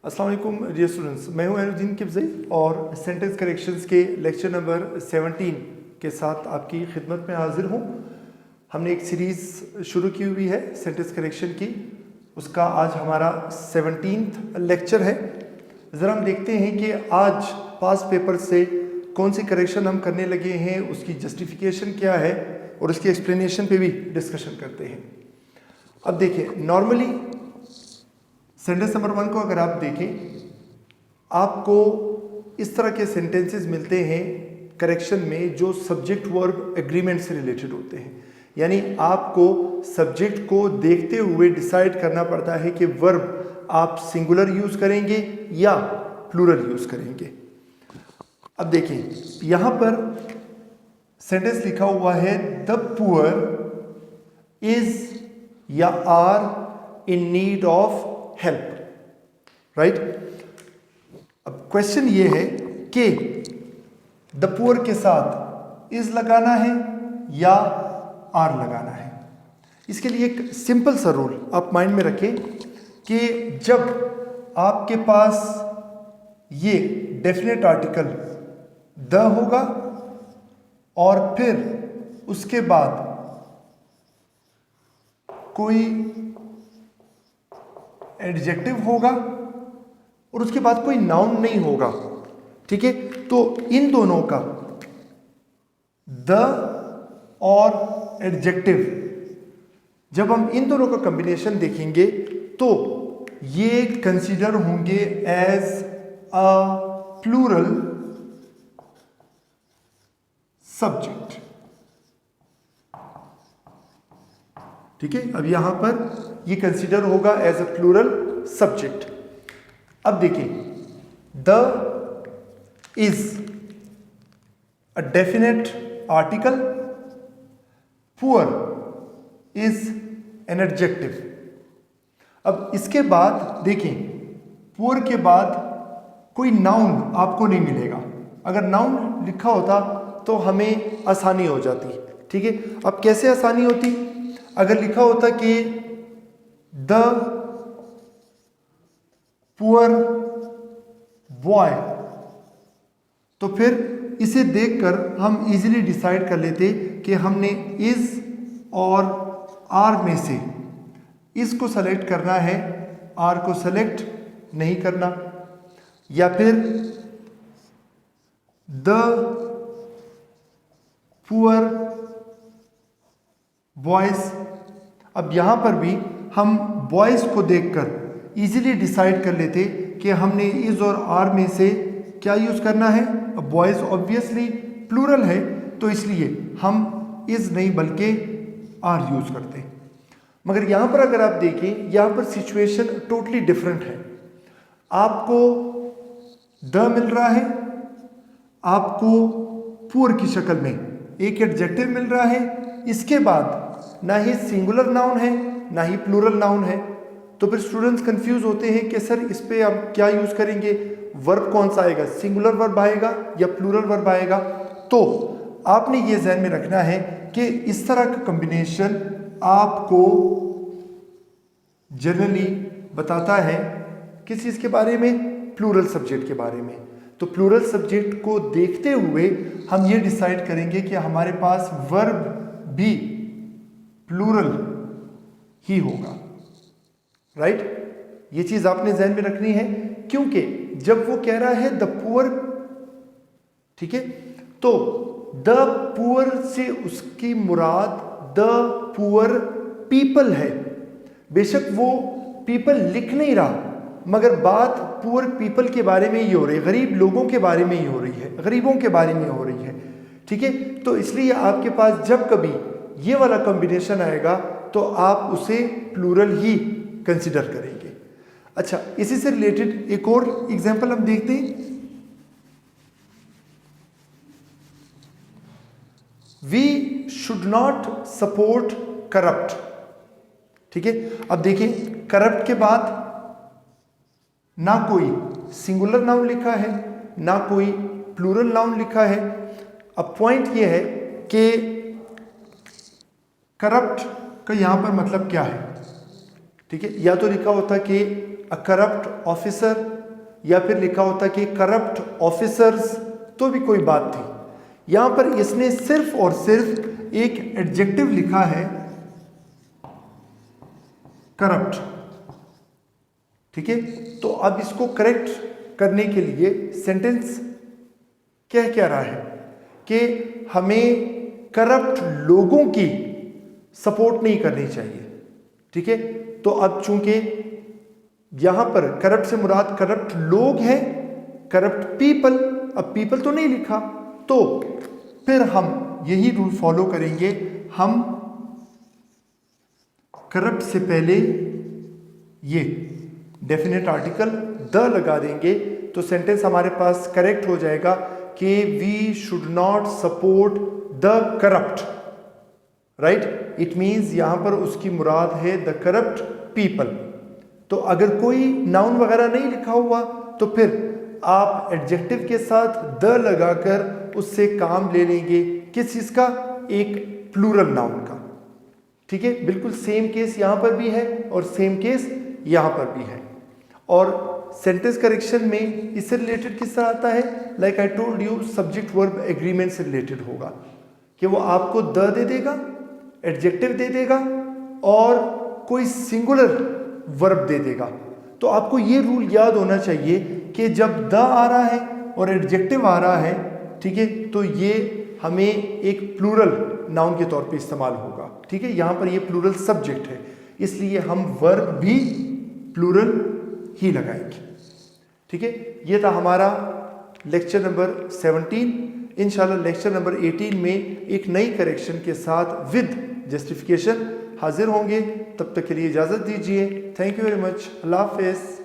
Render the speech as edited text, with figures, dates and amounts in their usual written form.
अस्सलाम वालेकुम dear students, मैं हूं एनुद्दीन किब्ज़ई और सेंटेंस करेक्शंस के लेक्चर नंबर 17 के साथ आपकी खिदमत में हाजिर हूं। हमने एक सीरीज़ शुरू की हुई है सेंटेंस करेक्शन की, उसका आज हमारा 17वां लेक्चर है। ज़रा हम देखते हैं कि आज पास पेपर से कौन सी करेक्शन हम करने लगे हैं, उसकी जस्टिफिकेशन क्या है और उसकी एक्सप्लेनेशन पे भी डिस्कशन करते हैं। अब देखिए, नॉर्मली सेंटेंस नंबर 1 को अगर आप देखें, आपको इस तरह के सेंटेंसेस मिलते हैं करेक्शन में जो सब्जेक्ट वर्ब एग्रीमेंट से रिलेटेड होते हैं। यानी आपको सब्जेक्ट को देखते हुए डिसाइड करना पड़ता है कि वर्ब आप सिंगुलर यूज करेंगे या प्लूरल यूज करेंगे। अब देखिए, यहां पर सेंटेंस लिखा हुआ है द पुअर इज या are in need of help, right. अब क्वेश्चन ये है कि द पुअर के साथ इज लगाना है या आर लगाना है। इसके लिए एक सिंपल सा रूल आप माइंड में रखें कि जब आपके पास ये डेफिनेट आर्टिकल द होगा और फिर उसके बाद कोई एडजेक्टिव होगा और उसके बाद कोई नाउन नहीं होगा, ठीक है, तो इन दोनों का द और एडजेक्टिव जब हम इन दोनों का कॉम्बिनेशन देखेंगे तो ये कंसीडर होंगे एज अ प्लूरल सब्जेक्ट, ठीक है। अब यहां पर ये कंसीडर होगा एज अ प्लूरल सब्जेक्ट। अब देखिए, the is a definite article, poor is an adjective. अब इसके बाद देखिए, पुअर के बाद कोई नाउन आपको नहीं मिलेगा। अगर नाउन लिखा होता तो हमें आसानी हो जाती, ठीक है। अब कैसे आसानी होती? अगर लिखा होता कि द पुअर बॉय, तो फिर इसे देखकर हम इजीली डिसाइड कर लेते कि हमने इज और आर में से इस को सेलेक्ट करना है, आर को सेलेक्ट नहीं करना। या फिर द पुअर बॉयज, अब यहां पर भी हम बॉयज को देखकर इजीली डिसाइड कर लेते कि हमने इज और आर में से क्या यूज करना है। अब बॉयज ऑब्वियसली प्लूरल है तो इसलिए हम इज नहीं बल्कि आर यूज करते। मगर यहां पर अगर आप देखें, यहां पर सिचुएशन टोटली डिफरेंट है। आपको द मिल रहा है, आपको पुअर की शक्ल में एक एडजेक्टिव मिल रहा है, इसके बाद ना ही सिंगुलर नाउन है ना ही प्लूरल नाउन है। तो फिर स्टूडेंट्स कंफ्यूज होते हैं कि सर इस पे हम क्या यूज करेंगे, वर्ब कौन सा आएगा, सिंगुलर वर्ब आएगा या प्लूरल वर्ब आएगा। तो आपने ये ध्यान में रखना है कि इस तरह का कॉम्बिनेशन आपको जनरली बताता है किस चीज के बारे में, प्लूरल सब्जेक्ट के बारे में। तो प्लूरल सब्जेक्ट को देखते हुए हम ये डिसाइड करेंगे कि हमारे पास वर्ब भी प्लूरल ही होगा, राइट। ये चीज आपने ध्यान में रखनी है, क्योंकि जब वो कह रहा है द पुअर, ठीक है, तो द पुअर से उसकी मुराद द पुअर पीपल है। बेशक वो पीपल लिख नहीं रहा, मगर बात पुअर पीपल के बारे में ही हो रही है, गरीब लोगों के बारे में ही हो रही है, गरीबों के बारे में हो रही है, ठीक है। तो इसलिए आपके पास जब कभी ये वाला कॉम्बिनेशन आएगा तो आप उसे प्लूरल ही कंसिडर करेंगे। अच्छा, इसी से रिलेटेड एक और एग्जांपल हम देखते हैं। We should not support corrupt, ठीक है। अब देखिए, करप्ट के बाद ना कोई सिंगुलर नाउन लिखा है ना कोई प्लूरल नाउन लिखा है। अब पॉइंट ये है कि करप्ट का यहां पर मतलब क्या है, ठीक है। या तो लिखा होता कि अ करप्ट ऑफिसर या फिर लिखा होता कि करप्ट ऑफिसर्स, तो भी कोई बात थी। यहां पर इसने सिर्फ और सिर्फ एक एडजेक्टिव लिखा है, करप्ट। ठीक है, तो अब इसको करेक्ट करने के लिए सेंटेंस कह क्या रहा है कि हमें करप्ट लोगों की सपोर्ट नहीं करनी चाहिए। ठीक है, तो अब चूंकि यहां पर करप्ट से मुराद करप्ट लोग हैं, करप्ट पीपल, अब पीपल तो नहीं लिखा, तो फिर हम यही रूल फॉलो करेंगे। हम करप्ट से पहले ये डेफिनेट आर्टिकल द लगा देंगे, तो सेंटेंस हमारे पास करेक्ट हो जाएगा कि we should not support the corrupt. Right, it means यहां पर उसकी मुराद है द करप्ट पीपल। तो अगर कोई नाउन वगैरह नहीं लिखा हुआ तो फिर आप एडजेक्टिव के साथ द लगाकर उससे काम ले लेंगे। किस चीज का? एक प्लूरल नाउन का। ठीक है, बिल्कुल सेम केस यहां पर भी है और सेम केस यहां पर भी है। और सेंटेंस करेक्शन में इससे रिलेटेड किस तरह आता है? Like I told you, subject verb agreement से रिलेटेड होगा कि वो आपको द दे देगा, एडजेक्टिव दे देगा और कोई सिंगुलर वर्ब दे देगा। तो आपको ये रूल याद होना चाहिए कि जब द आ रहा है और एडजेक्टिव आ रहा है, ठीक है, तो ये हमें एक प्लूरल नाउन के तौर पे इस्तेमाल होगा। ठीक है, यहाँ पर ये प्लूरल सब्जेक्ट है, इसलिए हम वर्ब भी प्लूरल ही लगाएंगे। ठीक है, ये था हमारा लेक्चर नंबर 17। इंशाल्लाह लेक्चर नंबर 18 में एक नई करेक्शन के साथ विद जस्टिफिकेशन हाजिर होंगे। तब तक के लिए इजाज़त दीजिए। Thank you very much. अल्लाह हाफ़िज़।